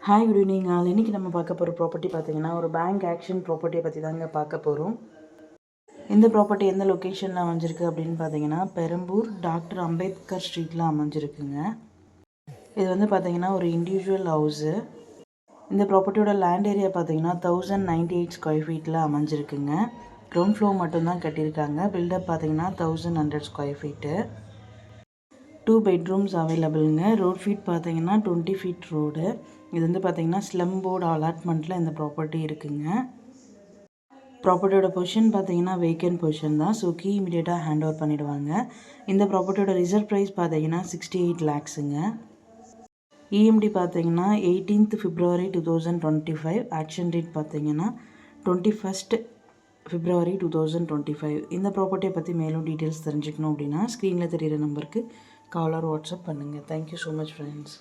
Hi good evening. இன்றைக்கி நம்ம பார்க்க போகிற ப்ராப்பர்ட்டி பார்த்திங்கன்னா ஒரு பேங்க் ஆக்ஷன் ப்ராப்பர்ட்டியை பற்றி தாங்க பார்க்க போகிறோம். இந்த ப்ராப்பர்ட்டி எந்த லொக்கேஷனில் அமைஞ்சிருக்கு அப்படின்னு பார்த்தீங்கன்னா பெரம்பூர் டாக்டர் அம்பேத்கர் ஸ்ட்ரீட்டில் அமைஞ்சிருக்குங்க. இது வந்து பார்த்திங்கன்னா ஒரு இண்டிவிஜுவல் ஹவுஸு. இந்த ப்ராப்பர்ட்டியோட லேண்ட் ஏரியா பார்த்திங்கன்னா 1098 ஸ்கொயர் ஃபீட்டில் அமைஞ்சிருக்குங்க. கிரவுண்ட் ஃப்ளோர் மட்டும்தான் கட்டியிருக்காங்க. பில்டப் பார்த்திங்கன்னா 1100 ஸ்கொயர் ஃபீட்டு. 2 பெட்ரூம்ஸ் அவைலபிளுங்க. ரோட் ஃபீட் பார்த்தீங்கன்னா 20 ஃபீட் ரோடு. இது வந்து பார்த்தீங்கன்னா ஸ்லம் போர்டு அலாட்மெண்ட்டில் இந்த ப்ராப்பர்ட்டி இருக்குங்க. ப்ராப்பர்ட்டியோட பொசிஷன் பார்த்தீங்கன்னா வேக்கன்ட் பொசிஷன் தான். ஸோ கீ இமீடியட்டாக ஹேண்ட் ஓவர் பண்ணிவிடுவாங்க. இந்த ப்ராப்பர்ட்டியோட ரிசர்வ் ப்ரைஸ் பார்த்தீங்கன்னா 68 lakhsங்க. இஎம்டி பார்த்தீங்கன்னா 18th February 2025. ஆக்ஷன் டேட் பார்த்தீங்கன்னா 21st February 2025. இந்த ப்ராப்பர்ட்டியை பற்றி மேலும் டீட்டெயில்ஸ் தெரிஞ்சுக்கணும் அப்படின்னா ஸ்க்ரீனில் தெரிகிற நம்பருக்கு கால் ஆர் வாட்ஸ்அப் பண்ணுங்கள். Thank you so much friends.